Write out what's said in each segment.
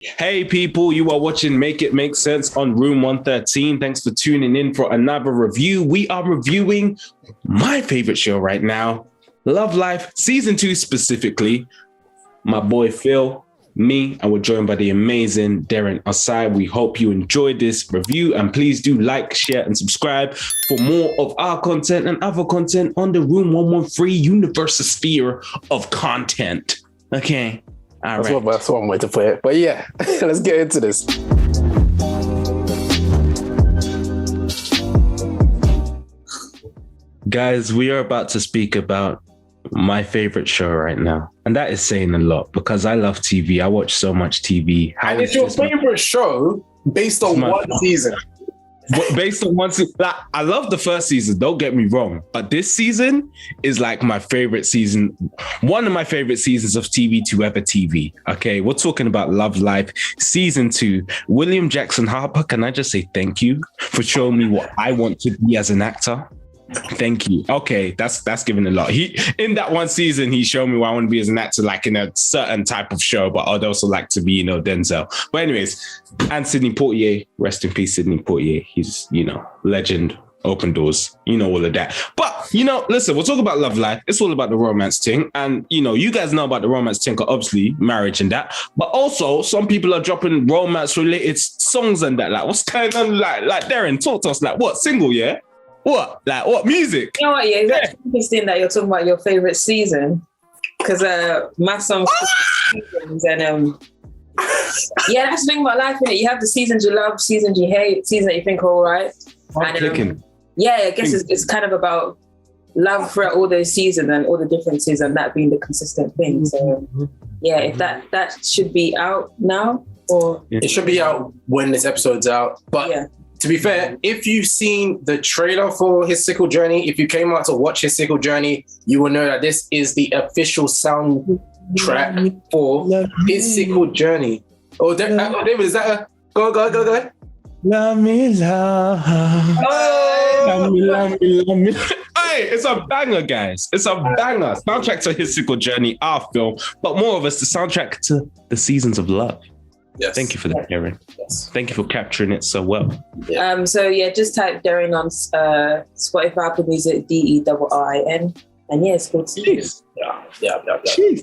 Hey people, you are watching Make It Make Sense on Room 113. Thanks for tuning in for another review. We are reviewing my favorite show right now, Love Life Season 2 specifically. My boy Phil, me, and we're joined by the amazing Darren Osai. We hope you enjoyed this review and please do like, share, and subscribe for more of our content and other content on the Room 113 universe sphere of content. Okay. That's one way to put it. But yeah, let's get into this. Guys, we are about to speak about my favorite show right now. And that is saying a lot because I love TV. I watch so much TV. And it's your favorite show based on one season. Based on one season, like, I love the first season, don't get me wrong, but this season is like my favorite season, one of my favorite seasons of TV to ever TV. Okay, we're talking about Love Life Season 2. William Jackson Harper, can I just say thank you for showing me what I want to be as an actor? Thank you. Okay, that's giving a lot. He in that one season, he showed me what I want to be as an actor, like in a certain type of show, but I'd also like to be, Denzel. But anyways, and Sidney Poitier, rest in peace, Sidney Poitier. He's, legend, open doors, all of that. But, listen, we'll talk about Love Life. It's all about the romance thing. And, you guys know about the romance thing, obviously, marriage and that. But also, some people are dropping romance-related songs and that. Like, what's going on? Like Darren, talk to us. Like, what? Single, yeah? What? Like, what music? You know what, yeah, it's actually interesting that you're talking about your favorite season. Because my song's seasons and yeah, that's the thing about life, innit? You have the seasons you love, seasons you hate, seasons that you think are all right. And yeah, I guess it's kind of about love throughout all those seasons and all the differences and that being the consistent thing. So yeah, if that should be out now or it should be out when this episode's out. But yeah. To be fair, if you've seen the trailer for his Sickle Journey, if you came out to watch his Sickle Journey, you will know that this is the official soundtrack for his Sickle Journey. Oh, David, is that a... Go. Love me, love. Oh! Love me. Hey, it's a banger, guys. It's a banger. Soundtrack to his Sickle Journey, our film, but more of us, the soundtrack to the Seasons of Love. Yes. Thank you for that, Darren. Yes. Thank you for capturing it so well. Yeah. So yeah, just type Darren on Spotify, Apple Music, DERRIN, and yeah, it's called Seasons. Yeah. Jeez.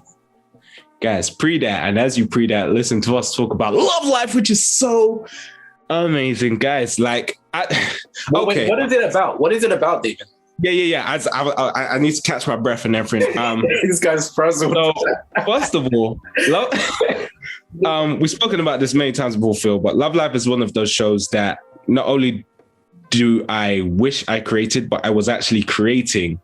Guys, pre that, and as you pre that, listen to us talk about Love Life, which is so amazing, guys. Like, okay, what is it about? What is it about, David? Yeah. I need to catch my breath and everything. This guy's frazzled. So, first of all, we've spoken about this many times before, Phil, but Love Life is one of those shows that not only do I wish I created, but I was actually creating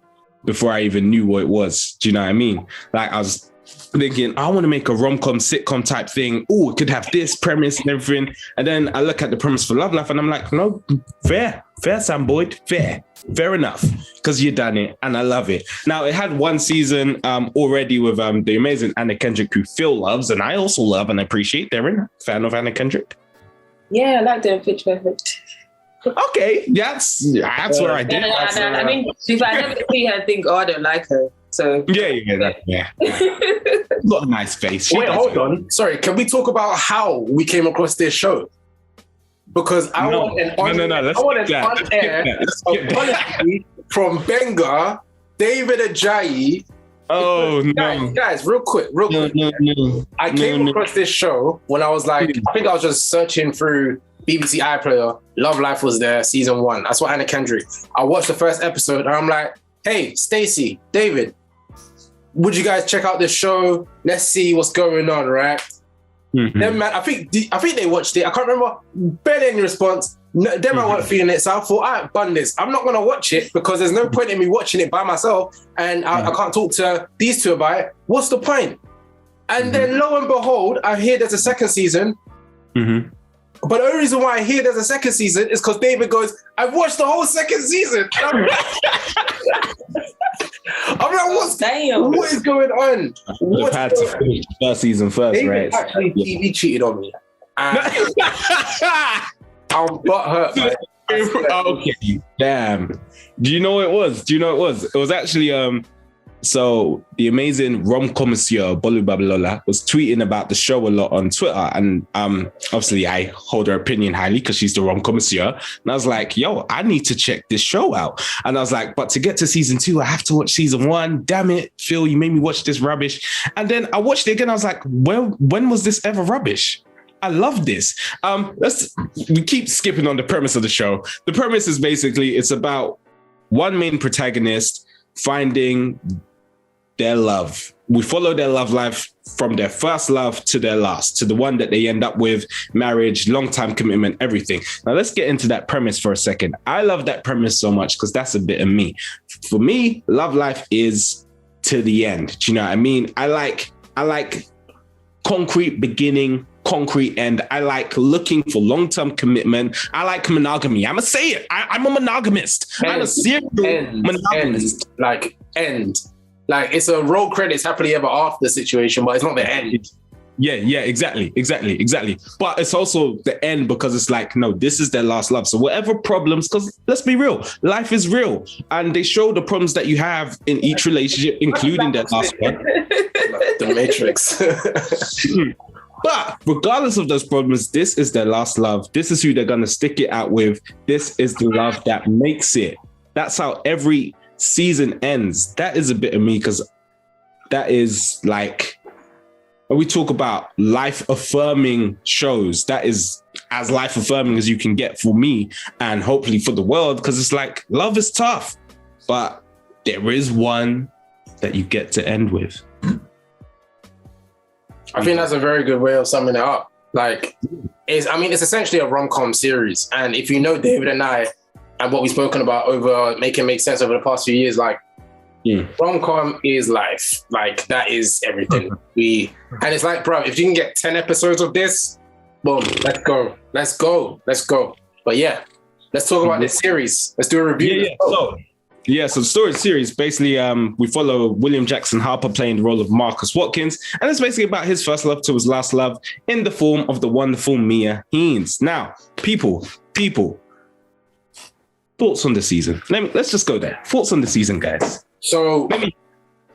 before I even knew what it was. Do you know what I mean? Like, I was thinking, I want to make a rom-com sitcom type thing. Oh, it could have this premise and everything. And then I look at the premise for Love Life and I'm like, no, fair, Sam Boyd, fair enough, because you done it and I love it. Now, it had one season already with the amazing Anna Kendrick, who Phil loves, and I also love and appreciate. Darren, fan of Anna Kendrick? Yeah, I like them. Pitch Perfect. Okay, that's where I did. I mean, if I never see her, think, I don't like her. So yeah. Got a nice face. Wait, hold on. Sorry, can we talk about how we came across this show? Because I want an on-air apology from Benga, David Ajayi. Oh, no. Guys, real quick. No. I came across this show when I was like, I think I was just searching through BBC iPlayer. Love Life was there, season 1. That's what Anna Kendrick. I watched the first episode and I'm like, hey, Stacey, David, would you guys check out this show? Let's see what's going on, right? Mm-hmm. Then, man, I think they watched it. I can't remember. Barely any response. No, them I weren't feeling it. So I thought, all right, bun this. I'm not going to watch it because there's no point in me watching it by myself and I can't talk to these two about it. What's the point? And then lo and behold, I hear there's a second season. Mm-hmm. But the only reason why I hear there's a second season is because David goes, I've watched the whole second season. I'm like, what is going on? What's had to finish the first season first, David right? Actually, TV cheated on me. I'm butthurt. Okay, damn. Do you know what it was? It was actually So the amazing rom-com monsieur Bolu Babalola was tweeting about the show a lot on Twitter, and obviously I hold her opinion highly because she's the rom-com monsieur. And I was like, yo, I need to check this show out. And I was like, but to get to season 2, I have to watch season 1. Damn it, Phil, you made me watch this rubbish. And then I watched it again. I was like, well, when was this ever rubbish? I love this. We keep skipping on the premise of the show. The premise is basically it's about one main protagonist finding their love. We follow their love life from their first love to their last, to the one that they end up with, marriage, long-time commitment, everything. Now let's get into that premise for a second. I love that premise so much because that's a bit of me. For me, love life is to the end. Do you know what I mean? I like concrete beginning, concrete end. I like looking for long-term commitment. I like monogamy. I'm gonna say it. I'm a monogamist. I'm a serial monogamist. Like it's a roll credits happily ever after situation, but it's not the end. Yeah, exactly. But it's also the end because it's like, no, this is their last love. So whatever problems, because let's be real, life is real. And they show the problems that you have in each relationship, including their last one. The Matrix. But regardless of those problems, this is their last love. This is who they're going to stick it out with. This is the love that makes it. That's how every season ends. That is a bit of me because that is like, when we talk about life-affirming shows, that is as life-affirming as you can get for me and hopefully for the world, because it's like, love is tough, but there is one that you get to end with. I think that's a very good way of summing it up. Like, it's essentially a rom-com series. And if you know David and I and what we've spoken about over making make sense over the past few years, like, rom-com is life. Like, that is everything. And it's like, bro, if you can get 10 episodes of this, boom, let's go. But yeah, let's talk about this series. Let's do a review. So the story series, basically, we follow William Jackson Harper playing the role of Marcus Watkins, and it's basically about his first love to his last love in the form of the wonderful Mia Haynes. Now, people, thoughts on the season? Let's just go there. Thoughts on the season, guys. So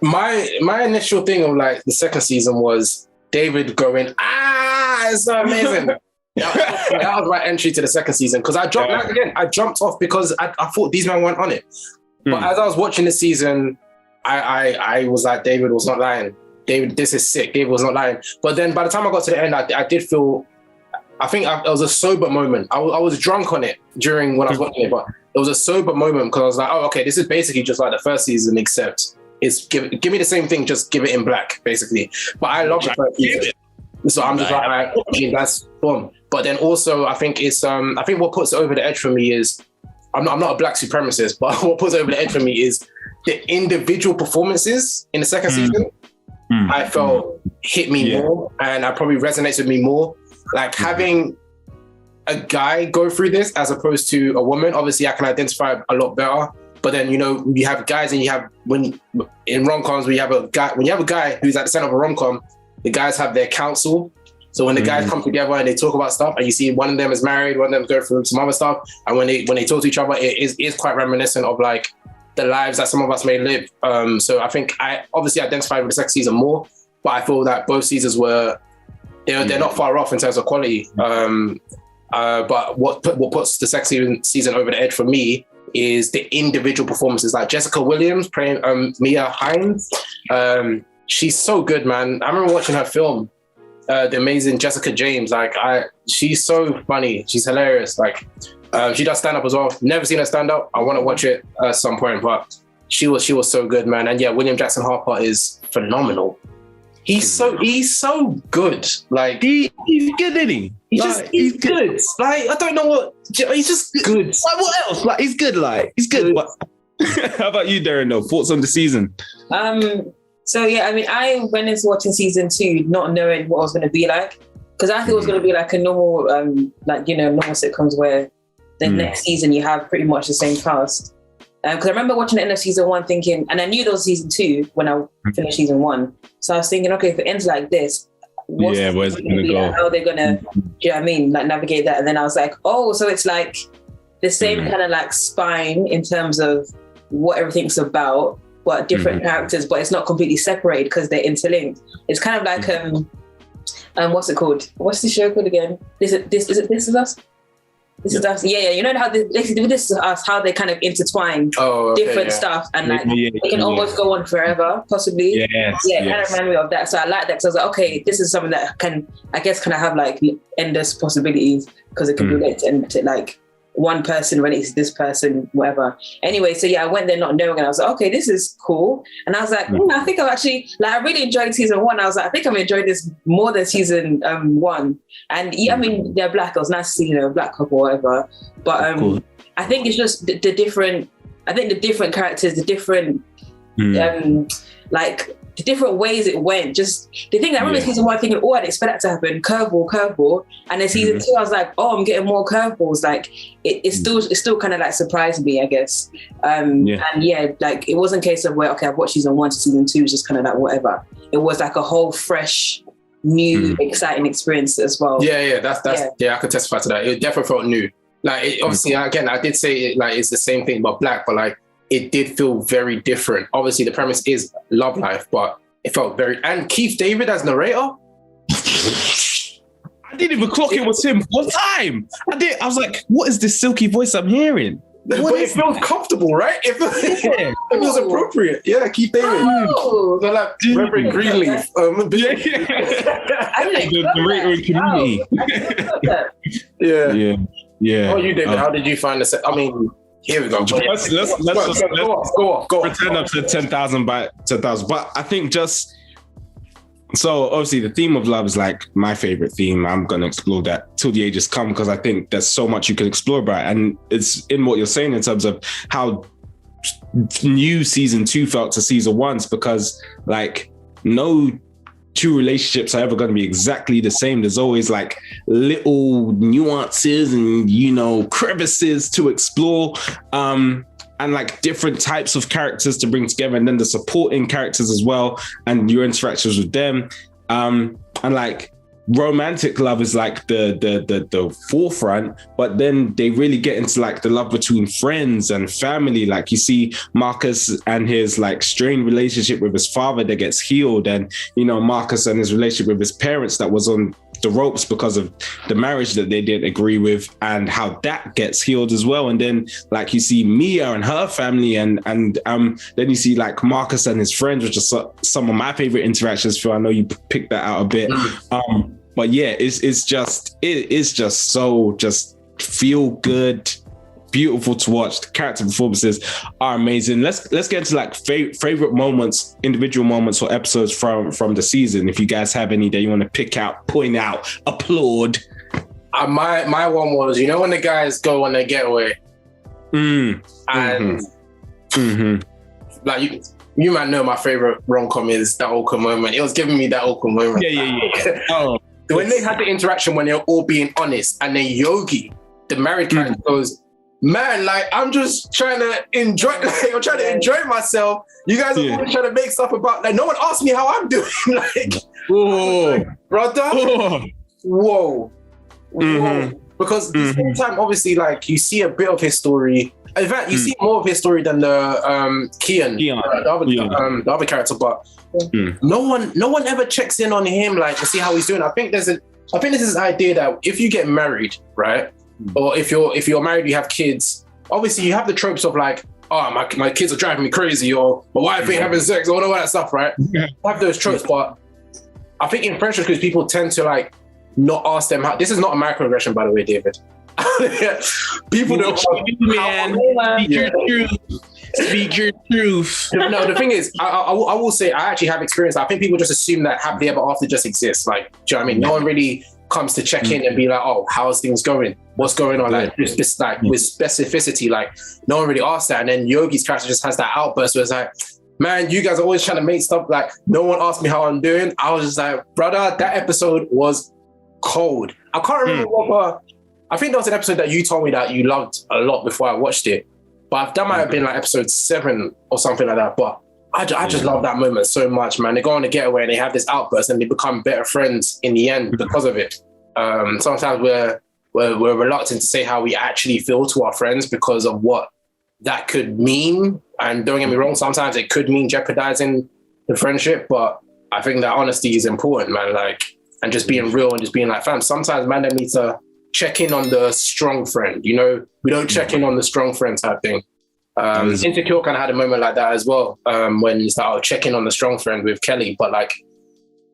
my initial thing of like the second season was David going, it's so amazing. That was my entry to the second season because I jumped off because I thought these men weren't on it. But as I was watching the season, I was like, David was not lying. David, this is sick. David was not lying. But then by the time I got to the end, I did feel, it was a sober moment. I was drunk on it during when I was watching it, but it was a sober moment because I was like, oh, okay, this is basically just like the first season, except it's give me the same thing, just give it in black, basically. But I love the first season. So I'm just like, that's boom. But then also, I think it's I think what puts it over the edge for me is I'm not a black supremacist, but what puts it over the edge for me is the individual performances in the second season. I felt hit me more, and I probably resonates with me more. Like having a guy go through this as opposed to a woman. Obviously, I can identify a lot better. But then you have guys, and you have in rom-coms when you have a guy who's at the center of a rom-com, the guys have their counsel. So when the guys come together and they talk about stuff, and you see one of them is married, one of them is going through some other stuff, and when they talk to each other, it is quite reminiscent of like the lives that some of us may live. So I think I obviously identified with the second season more, but I feel that both seasons they're not far off in terms of quality. But what puts the second season over the edge for me is the individual performances. Like Jessica Williams playing Mia Haynes. She's so good, man. I remember watching her film, the amazing Jessica James. Like she's so funny. She's hilarious. Like she does stand up as well. Never seen her stand up. I want to watch it at some point, but she was so good, man. And yeah, William Jackson Harper is phenomenal. He's so good. Like he's good, isn't he? He's good. Like I don't know what. He's just good. Like what else? Like he's good. Like he's good. How about you, Darren? Though, thoughts on the season? So yeah, I mean, I went into watching season 2 not knowing what it was going to be like, because I thought it was going to be like a normal, normal sitcoms where the next season you have pretty much the same cast. Because I remember watching the end of season 1 thinking, and I knew there was season 2 when I finished season 1. So I was thinking, okay, if it ends like this, where's it going to go? How are they going to, do you know what I mean? Like navigate that. And then I was like, oh, so it's like the same kind of like spine in terms of what everything's about, but different characters, but it's not completely separated because they're interlinked. It's kind of like what's it called? What's the show called again? This is us. This is us. Yeah. You know how this is us, how they kind of intertwine different stuff, and like it can almost go on forever, possibly. Kind of remind me of that. So I like that. So I was like, okay, this is something that can, I guess, kind of have like endless possibilities because it can relate to like one person relates to this person, whatever. Anyway, so I went there not knowing, and I was like, okay, this is cool. And I was like, I think I've actually, like, I really enjoyed season 1. I was like, I think I've enjoyed this more than season 1. And I mean, they're black. It was nice to see, a black couple, whatever. But cool. I think it's just the different characters, the different, like, the different ways it went. Just the thing that I remember season 1 thinking, I'd expect that to happen, curveball. And then season 2, I was like, I'm getting more curveballs. Like it still kind of like surprised me, I guess. And like it wasn't a case of where, I've watched season 1 to season 2, it's just kind of like whatever. It was like a whole fresh, new, exciting experience as well. That's I could testify to that. It definitely felt new. Like obviously, again, I did say it, like it's the same thing but black, but like it did feel very different. Obviously, the premise is love life, but it felt very... And Keith David as narrator? I didn't even clock it was him one time. I was like, what is this silky voice I'm hearing? But it feels comfortable, right? It feels appropriate. Yeah, Keith David. So like Reverend Greenleaf. I'm like the narrator in Community. Yeah. Oh, you, David, how did you find the... I mean... Here we go. Let's go off. Pretend up to 10,000 by 10,000. But I think so obviously the theme of love is like my favorite theme. I'm going to explore that till the ages come because I think there's so much you can explore about it. And it's in what you're saying in terms of how new season 2 felt to season 1's because like no two relationships are ever going to be exactly the same. There's always like little nuances and, crevices to explore, and like different types of characters to bring together, and then the supporting characters as well, and your interactions with them. And like romantic love is like the forefront, but then they really get into like the love between friends and family. Like you see Marcus and his like strained relationship with his father that gets healed, and Marcus and his relationship with his parents that was on the ropes because of the marriage that they didn't agree with, and how that gets healed as well. And then like you see Mia and her family, and then you see like Marcus and his friends, which are some of my favorite interactions. Phil, I know you picked that out a bit. But yeah, it's just so just feel good, beautiful to watch. The character performances are amazing. Let's get into like favorite moments, individual moments or episodes from the season. If you guys have any that you want to pick out, point out, applaud. My one was, when the guys go on their getaway, and like you might know my favorite rom-com is that awkward moment. It was giving me that awkward moment. Yeah. Oh. When they had the interaction when they're all being honest, and then Yogi, the married character, goes, man, like I'm just trying to enjoy. Like, I'm trying to enjoy myself. You guys are always trying to make stuff about. Like no one asked me how I'm doing. Like, whoa, brother, whoa. Because at the same time, obviously, like you see a bit of his story. In fact, you see more of his story than the Kian, the other character, but. No one ever checks in on him like to see how he's doing. I think this is this idea that if you get married, right, or if you're married, you have kids. Obviously, you have the tropes of like, oh, my kids are driving me crazy, or my wife ain't having sex, or all that stuff, right? You have those tropes, but I think in friendships, because people tend to like not ask them how. This is not a microaggression, by the way, David. People don't. Speak your truth. No, the thing is, I will say I actually have experience. I think people just assume that happily ever after just exists. Like, do you know what I mean? No one really comes to check in and be like, oh, how's things going? What's going on? Like, just like with specificity, like no one really asks that. And then Yogi's character just has that outburst where it's like, man, you guys are always trying to make stuff like no one asked me how I'm doing. I was just like, brother, that episode was cold. I can't remember what. I think there was an episode that you told me that you loved a lot before I watched it. But that might have been like episode 7 or something like that. But I just love that moment so much, man. They go on a getaway and they have this outburst and they become better friends in the end because of it. Sometimes we're reluctant to say how we actually feel to our friends because of what that could mean And don't get me wrong, sometimes it could mean jeopardizing the friendship, but I think that honesty is important, man. Like, and just being real and just being like, fam, sometimes man, they need to check in on the strong friend. You know, we don't check in on the strong friend type thing. Insecure kind of had a moment like that as well, when it's like, check in on the strong friend with Kelly. But like,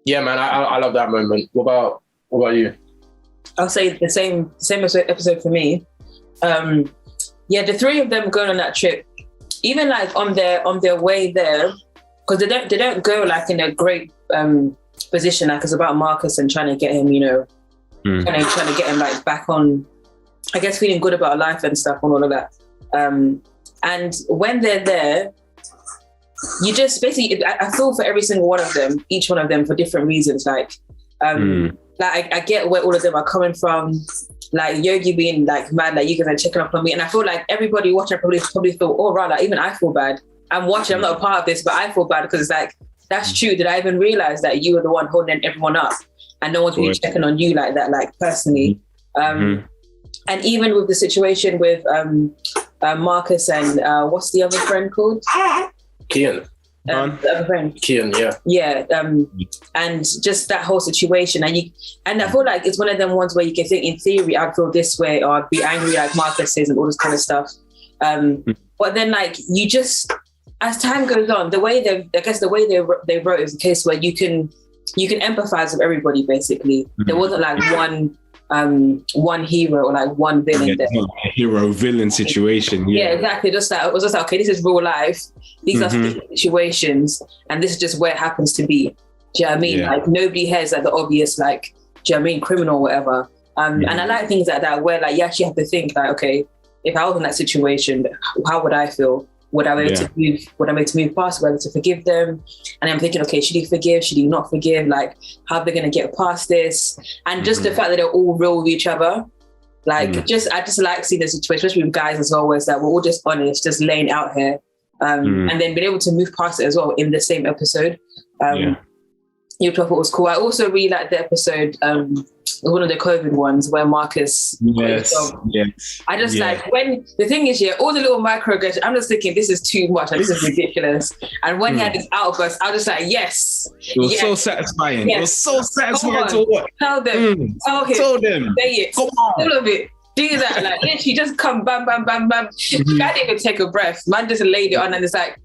yeah, man, I love that moment. What about you? I'll say the same episode for me. The three of them going on that trip, even like on their way there, because they don't go like in a great position. Like, it's about Marcus and trying to get him, you know, trying to get him like back on, I guess, feeling good about life and stuff and all of that. And when they're there, you just basically, I feel for every single one of them, each one of them for different reasons. Like, like I get where all of them are coming from. Like Yogi being like mad, like you guys are checking up on me, and I feel like everybody watching probably feel, oh right, like even I feel bad. I'm watching, I'm not a part of this, but I feel bad because it's like, that's true. Did I even realize that you were the one holding everyone up, and no one's really checking on you like that, like personally? And even with the situation with Marcus and what's the other friend called? Kian. The other friend. Kian, yeah. Yeah. And just that whole situation. And I feel like it's one of them ones where you can think, in theory, I'd feel this way or I'd be angry like Marcus says and all this kind of stuff. But then like you just, as time goes on, the way they wrote is a case where you can empathize with everybody basically. There wasn't like one hero or like one villain there. A hero-villain situation. Yeah, exactly. Just that, it was just like, okay, this is real life. These are situations, and this is just where it happens to be. Do you know what I mean? Like nobody has like the obvious, like, do you know what I mean, criminal or whatever. And I like things like that where like you actually have to think like, okay, if I was in that situation, how would I feel? Would I be able to move? Would I be able to move past? Would I be able to forgive them? And I'm thinking, okay, should he forgive? Should he not forgive? Like, how are they going to get past this? And just the fact that they're all real with each other, like, I just like seeing the situation, especially with guys as well, where it's like we're all just honest, just laying out here, and then being able to move past it as well in the same episode. You thought it was cool. I also really liked the episode, one of the COVID ones where Marcus. I just like when the thing is, all the little microaggressions. I'm just thinking this is too much. Like, this is ridiculous. And when he had his outburst, I was just like, yes. It was so satisfying. Yes. It was so satisfying to watch. Tell them. Tell him. Tell them. Say it. Come on. All of it. Do that, like literally just come bam, bam, bam, bam. I didn't even take a breath. Man just laid it on, and it's like,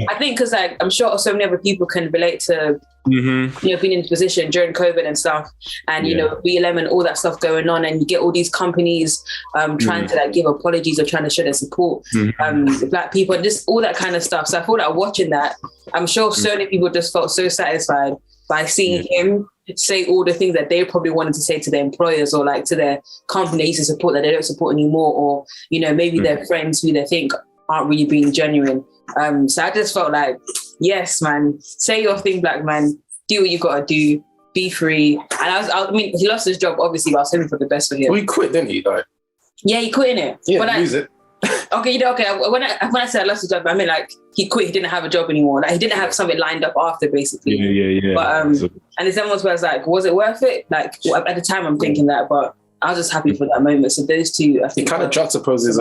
I think because like I'm sure so many other people can relate to, you know, being in this position during COVID and stuff, and you know, BLM and all that stuff going on, and you get all these companies trying to like give apologies or trying to show their support, Black people, and just all that kind of stuff. So I feel like watching that, I'm sure so many people just felt so satisfied by seeing him say all the things that they probably wanted to say to their employers or like to their company they used to support that they don't support anymore, or you know, maybe their friends who they think aren't really being genuine. So I just felt like, yes, man, say your thing, Black man, do what you gotta do, be free. And I mean, he lost his job obviously, but I was hoping for the best for him. Well, he quit, didn't he? Like, yeah, he quit, innit? Yeah, lose it. Okay, when I said I lost his job, I mean like he quit. He didn't have a job anymore. Like he didn't have something lined up after, basically. Yeah. But and it's almost where I was like, was it worth it? Like at the time, I'm thinking that, but I was just happy for that moment. So those two, I think, it kind of juxtaposes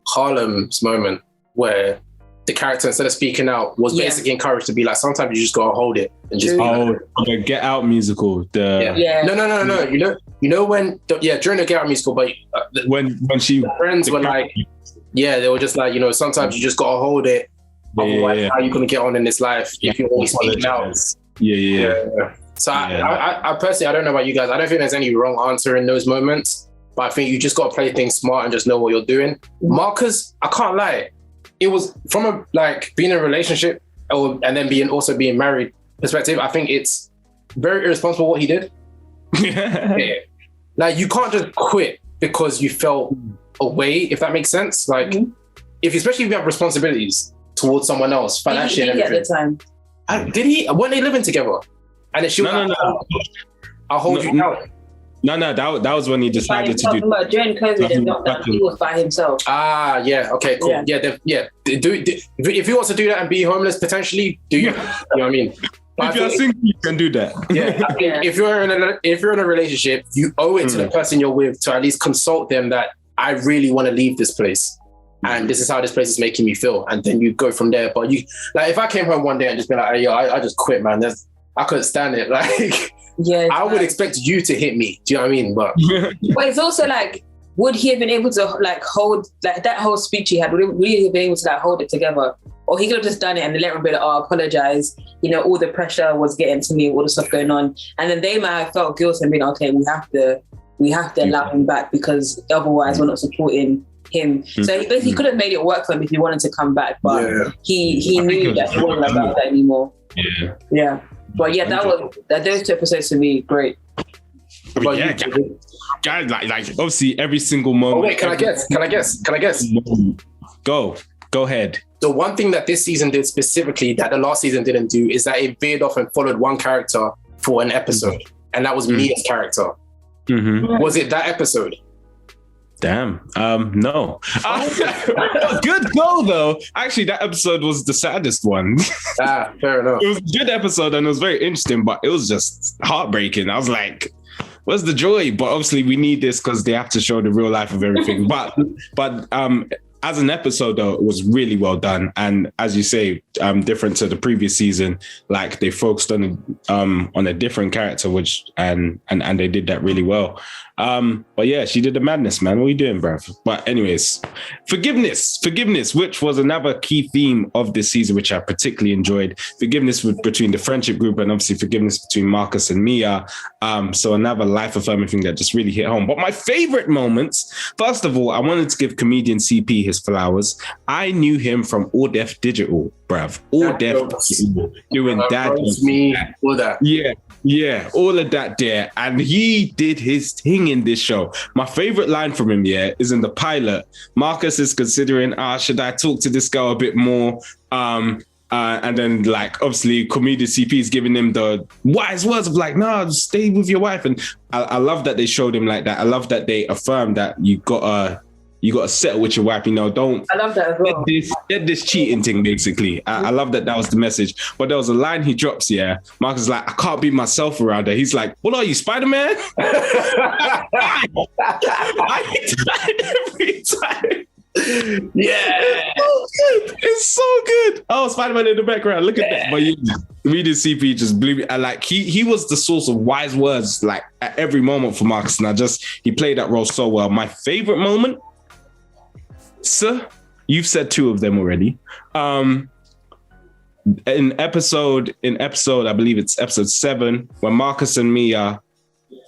Harlem's moment where the character, instead of speaking out, was basically encouraged to be like, sometimes you just gotta hold it and just the Get Out musical. No. You know when during the Get Out musical, but when she friends were like, they were just like, you know, sometimes you just gotta hold it. Otherwise, how are you gonna get on in this life if you're always speaking out? So I personally, I don't know about you guys. I don't think there's any wrong answer in those moments, but I think you just gotta play things smart and just know what you're doing. Marcus, I can't lie. It was from a like being in a relationship and then being married perspective. I think it's very irresponsible what he did. Like you can't just quit because you felt away, if that makes sense. Like especially if you have responsibilities towards someone else, financially and everything. At the time. Did he? Weren't they living together? And then she was I'll hold you down. No, that was when he decided to do. During COVID, he was by himself. Okay, cool. If he wants to do that and be homeless, potentially, do you? You know what I mean? But if you're single, you can do that. If you're in a relationship, you owe it to the person you're with to at least consult them that I really want to leave this place. and this is how this place is making me feel, and then you go from there. But you, like, if I came home one day and just been like, hey, yo, I just quit, man. I couldn't stand it. Like, yeah, I would expect you to hit me. Do you know what I mean? But it's also like, would he have been able to like hold like that whole speech he had? Would he have been able to like hold it together, or he could have just done it and let him be like, "Oh, I apologize." You know, all the pressure was getting to me, all the stuff going on, and then they might have felt guilty and been, "Okay, we have to allow him back because otherwise we're not supporting him." So he basically could have made it work for him if he wanted to come back, but he knew that he wasn't about that anymore. Yeah. But yeah, those 2 episodes to me great. But yeah, guys, like obviously every single moment. Oh wait, can I guess? Go ahead. The one thing that this season did specifically that the last season didn't do is that it veered off and followed one character for an episode, and that was Mia's character. Was it that episode? Damn. No. Good goal though. Actually, that episode was the saddest one. Fair enough. It was a good episode and it was very interesting, but it was just heartbreaking. I was like, where's the joy? But obviously we need this because they have to show the real life of everything. but as an episode though, it was really well done. And as you say, different to the previous season, like they focused on a different character, which and they did that really well. But yeah, she did the madness, man. What are you doing, bruv? But anyways, forgiveness, which was another key theme of this season, which I particularly enjoyed. Forgiveness between the friendship group and obviously forgiveness between Marcus and Mia. So another life-affirming thing that just really hit home. But my favorite moments, first of all, I wanted to give comedian CP his flowers. I knew him from All Def Digital, bruv. All Def Digital. Doing that. Me, all that. Yeah, all of that there. And he did his thing in this show. My favorite line from him, is in the pilot. Marcus is considering, should I talk to this girl a bit more? And then, like, obviously, comedian CP is giving him the wise words of like, no, stay with your wife. And I love that they showed him like that. I love that they affirmed that you gotta settle with your wife, don't. I love that as well. Get this cheating thing, basically. I love that was the message. But there was a line he drops, Marcus is like, I can't be myself around her. He's like, what are you, Spider-Man? I died every time. Yeah. It's so good. Oh, Spider-Man in the background. Look at that. But comedian CP just blew me. Like he was the source of wise words, like at every moment for Marcus. And he played that role so well. My favorite moment, sir, you've said 2 of them already. In episode, I believe it's episode 7, when Marcus and Mia,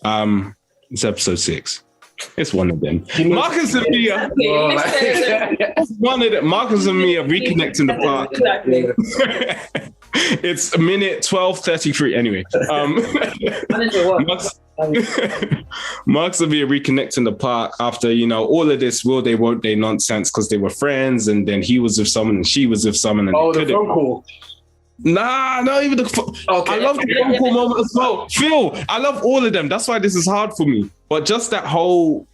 it's episode 6. It's one of them. Marcus and Mia. One of them. Marcus and Mia reconnect in the park. Exactly. It's minute 12:33. Anyway, Marcus and Mia reconnect in the park after all of this will they won't they nonsense because they were friends, and then he was with someone and she was with someone. And the phone call. Nah, not even the. Okay. I love the phone call moment as well. Phil, I love all of them. That's why this is hard for me. But just that whole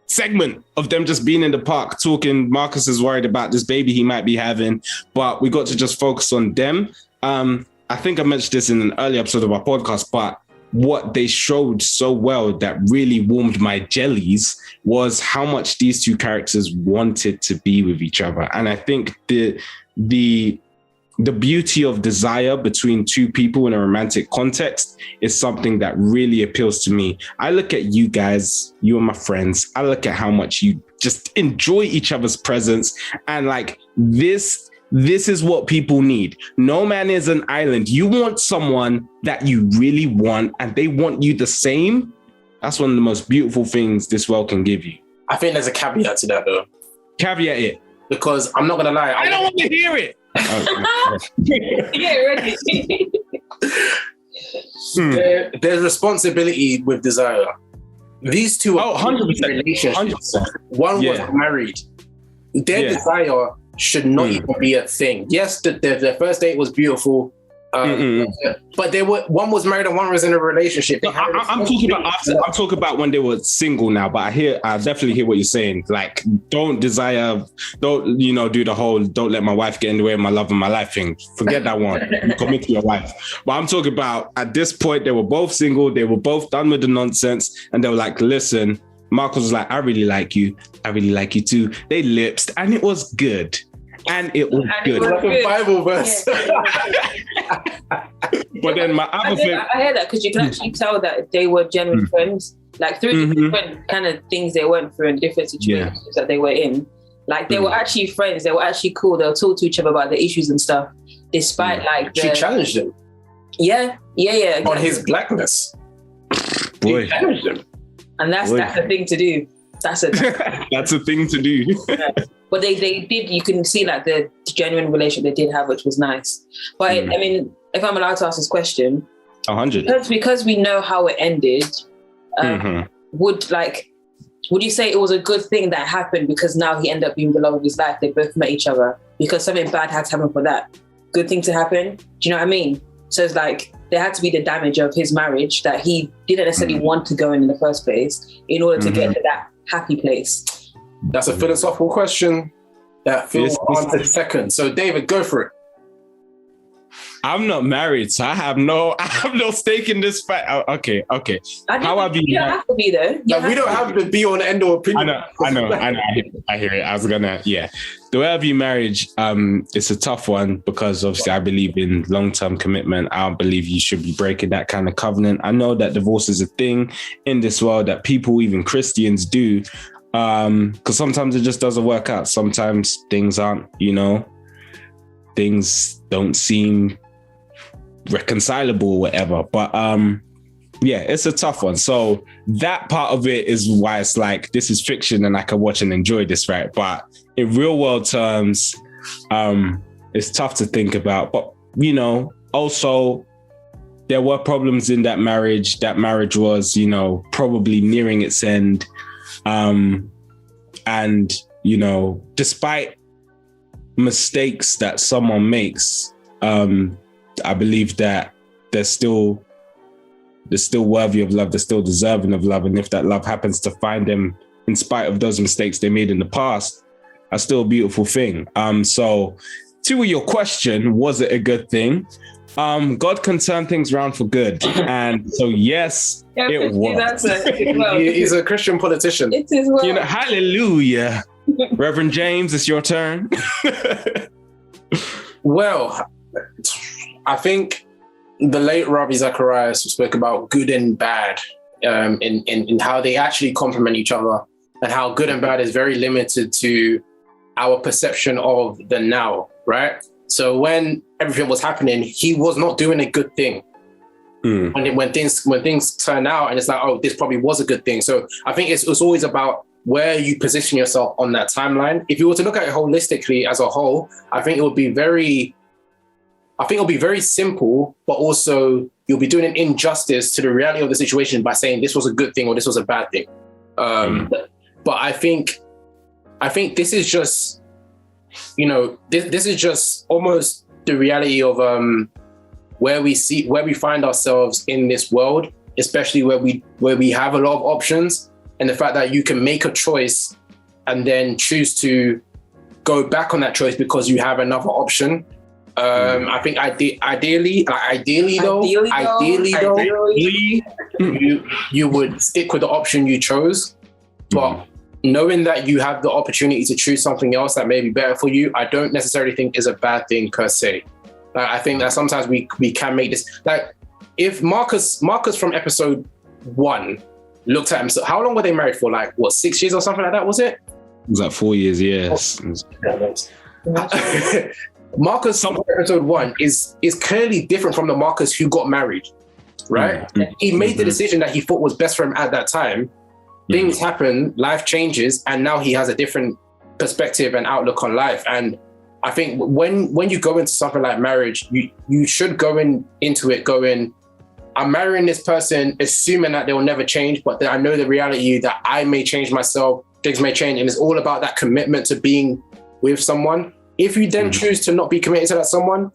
segment of them just being in the park talking. Marcus is worried about this baby he might be having, but we got to just focus on them. I think I mentioned this in an early episode of our podcast, but what they showed so well that really warmed my jellies was how much these 2 characters wanted to be with each other. And I think the beauty of desire between 2 people in a romantic context is something that really appeals to me. I look at you guys, you and my friends, I look at how much you just enjoy each other's presence. And like this is what people need. No man is an island. You want someone that you really want and they want you the same. That's one of the most beautiful things this world can give you. I think there's a caveat to that though. Caveat it. Because I'm not going to lie. I don't want to hear it. Yeah, ready. There's responsibility with desire. These 2 are 100%. relationships. 100%. One was married. Their desire should not even be a thing. Yes, the first date was beautiful, but one was married and one was in a relationship. I'm talking about when they were single now. But I definitely hear what you're saying. Like, don't do the whole don't let my wife get in the way of my love and my life thing. Forget that one. Commit to your wife. But I'm talking about at this point they were both single. They were both done with the nonsense, and they were like, listen. Marcus was like, I really like you. I really like you too. They lipsed and it was good. And it was good. Like a Bible verse. But then my other favorite... I hear that because you can actually tell that they were genuine friends. Like through the different kind of things they went through and different situations that they were in. Like they were actually friends. They were actually cool. They'll talk to each other about the issues and stuff. Despite she challenged him. Yeah. Exactly. On his blackness. Boy. She challenged him. And that's a thing to do. That's a thing to do. Yeah. But they did, you can see like the genuine relationship they did have, which was nice. But I mean, if I'm allowed to ask this question, 100. Because we know how it ended, would you say it was a good thing that happened because now he ended up being the love of his life? They both met each other because something bad had to happen for that good thing to happen. Do you know what I mean? So it's like there had to be the damage of his marriage that he didn't necessarily want to go in the first place in order to get to that happy place. That's a philosophical question that Phil answered second. So David, go for it. I'm not married, so I have no stake in this fact. Okay. How have you? You don't have to be though. We don't have to be on end or opinion. I know. I hear it. I was gonna, The way I view marriage, it's a tough one because obviously I believe in long-term commitment. I don't believe you should be breaking that kind of covenant. I know that divorce is a thing in this world that people, even Christians, do. Because sometimes it just doesn't work out. Sometimes things aren't, things don't seem reconcilable or whatever. But it's a tough one. So that part of it is why it's like, this is fiction and I can watch and enjoy this, right? But in real world terms, it's tough to think about. But, also there were problems in that marriage. That marriage was, probably nearing its end. And, despite mistakes that someone makes, I believe that they're still worthy of love. They're still deserving of love. And if that love happens to find them in spite of those mistakes they made in the past, that's still a beautiful thing. So to your question, was it a good thing? God can turn things around for good. And so, yes, it was. He's a Christian politician. It is well. Hallelujah. Reverend James, it's your turn. Well, I think the late Ravi Zacharias spoke about good and bad in how they actually complement each other and how good and bad is very limited to our perception of the now, right? So when everything was happening, he was not doing a good thing. When things turn out and it's like, oh, this probably was a good thing. So I think it's always about where you position yourself on that timeline. If you were to look at it holistically as a whole, I think it'll be very simple, but also you'll be doing an injustice to the reality of the situation by saying this was a good thing or this was a bad thing. But I think this is just, this is just almost the reality of where we find ourselves in this world, especially where we have a lot of options, and the fact that you can make a choice and then choose to go back on that choice because you have another option. I think ideally, you would stick with the option you chose, but knowing that you have the opportunity to choose something else that may be better for you, I don't necessarily think is a bad thing per se. I think that sometimes we can make this, like if Marcus from episode 1 looked at himself, how long were they married for? Like 6 years or something like that, was it? It was like 4 years, yes. Marcus from episode 1 is clearly different from the Marcus who got married, right? He made the decision that he thought was best for him at that time. Things happen, life changes, and now he has a different perspective and outlook on life. And I think when you go into something like marriage, you should go into it going, I'm marrying this person, assuming that they will never change, but I know the reality that I may change myself, things may change, and it's all about that commitment to being with someone. If you then choose to not be committed to that someone,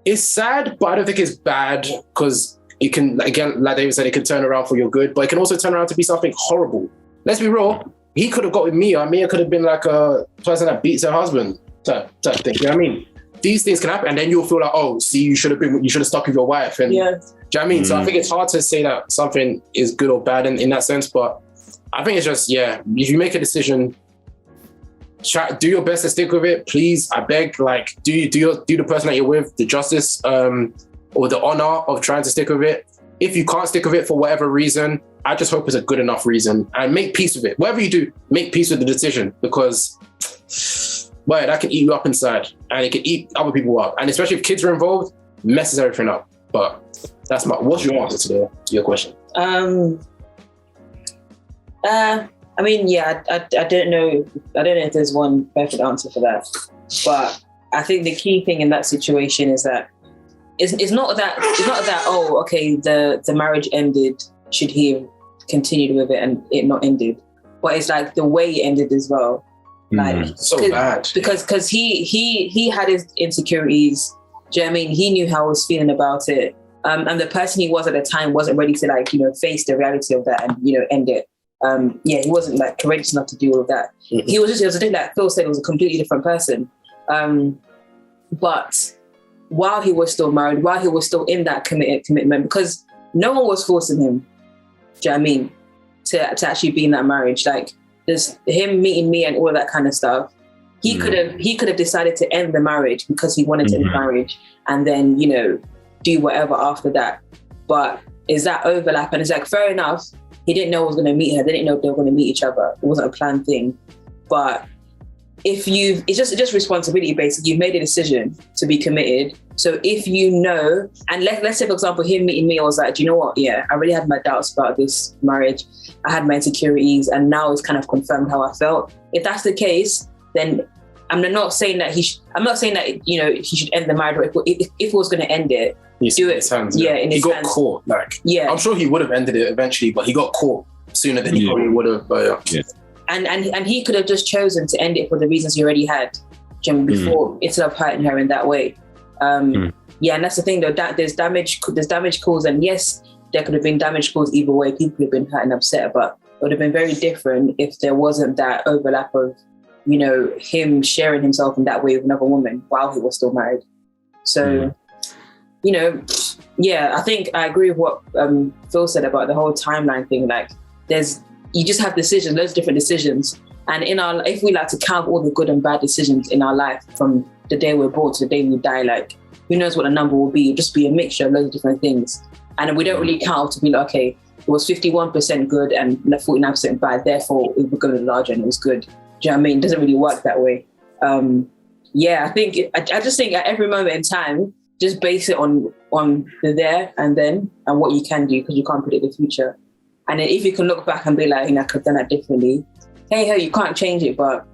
it's sad, but I don't think it's bad because it can, again, like David said, it can turn around for your good, but it can also turn around to be something horrible. Let's be real. He could have got with Mia. Mia could have been like a person that beats her husband type thing. You know what I mean? These things can happen, and then you'll feel like, oh, see, you should have stuck with your wife. And do you know what I mean? So I think it's hard to say that something is good or bad in that sense, but I think it's just, if you make a decision, do your best to stick with it. Please, I beg, like, do the person that you're with the justice or the honor of trying to stick with it. If you can't stick with it for whatever reason, I just hope it's a good enough reason, and make peace with it. Whatever you do, make peace with the decision, because that can eat you up inside, and it can eat other people up. And especially if kids are involved, messes everything up. But what's your answer to your question? I mean, I don't know. I don't know if there's one perfect answer for that. But I think the key thing in that situation is that it's not that oh, okay, the marriage ended. Should he have continued with it and it not ended? But it's like the way it ended as well. Like so bad. Because he had his insecurities. Do you know what I mean? He knew how I was feeling about it. And the person he was at the time wasn't ready to face the reality of that and end it. He wasn't like courageous enough to do all of that. Mm-hmm. It was a thing that Phil said, was a completely different person. But while he was still married, while he was still in that commitment, because no one was forcing him, do you know what I mean, to actually be in that marriage. Like, there's him meeting me and all of that kind of stuff. He could have decided to end the marriage because he wanted to end the marriage, and then do whatever after that. But is that overlap? And it's like, fair enough. He didn't know he was going to meet her. They didn't know they were going to meet each other. It wasn't a planned thing. But it's just responsibility basically. You've made a decision to be committed. So if and let's say, for example, him meeting me, I was like, do you know what? Yeah, I really had my doubts about this marriage. I had my insecurities, and now it's kind of confirmed how I felt. If that's the case, then I'm not saying that he should end the marriage. If it was going to end it, do it. He got caught. I'm sure he would have ended it eventually, but he got caught sooner than he probably would have. But And he could have just chosen to end it for the reasons he already had before, instead of hurting her in that way. And that's the thing though, that there's damage caused, and yes, there could have been damage caused either way. People could have been hurt and upset, but it would have been very different if there wasn't that overlap of him sharing himself in that way with another woman while he was still married. So I think I agree with what Phil said about the whole timeline thing. Like, you just have decisions, loads of different decisions. And if we like to count all the good and bad decisions in our life from the day we're born to the day we die, like, who knows what the number will be? It'll just be a mixture of loads of different things. And we don't really count to be like, okay, it was 51% good and 49% bad, therefore it would go to larger and it was good. Do you know what I mean? It doesn't really work that way. I think, I just think at every moment in time, just base it on the there and then and what you can do, because you can't predict the future. And then if you can look back and be like, I could have done that differently. Hey, you can't change it, but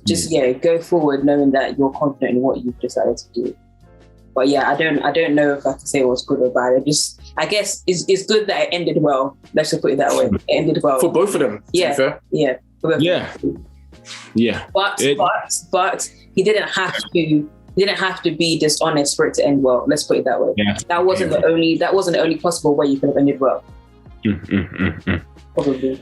just go forward knowing that you're confident in what you've decided to do. But I don't know if I can say it was good or bad. I guess it's good that it ended well. Let's just put it that way. It ended well for both of them. Yeah. But he didn't have to be dishonest for it to end well. Let's put it that way. Yeah. That wasn't the only possible way you could have ended well. Probably.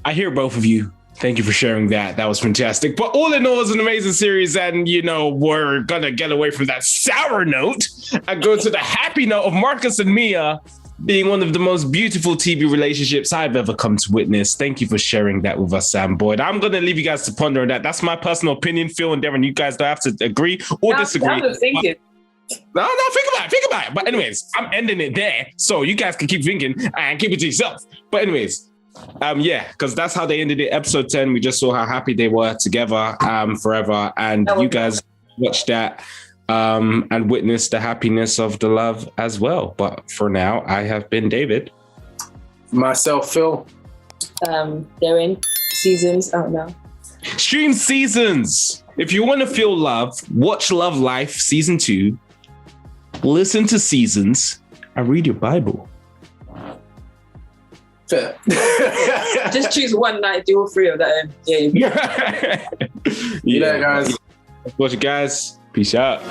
I hear both of you. Thank you for sharing that. That was fantastic. But all in all, it's an amazing series. And, we're going to get away from that sour note and go to the happy note of Marcus and Mia being one of the most beautiful TV relationships I've ever come to witness. Thank you for sharing that with us, Sam Boyd. I'm going to leave you guys to ponder on that. That's my personal opinion. Phil and Devin, you guys don't have to agree or disagree. I was thinking. No, think about it. But anyways, I'm ending it there. So you guys can keep thinking and keep it to yourself. But anyways, because that's how they ended it. Episode 10, we just saw how happy they were together forever. And you guys watched that and witnessed the happiness of the love as well. But for now, I have been David. Myself, Phil. They're in Seasons. Oh, no. Stream Seasons. If you want to feel love, watch Love Life Season 2. Listen to Seasons and read your Bible. Fair. Just choose one night, do all three of that. Yeah, guys. Watch it, guys. Peace out.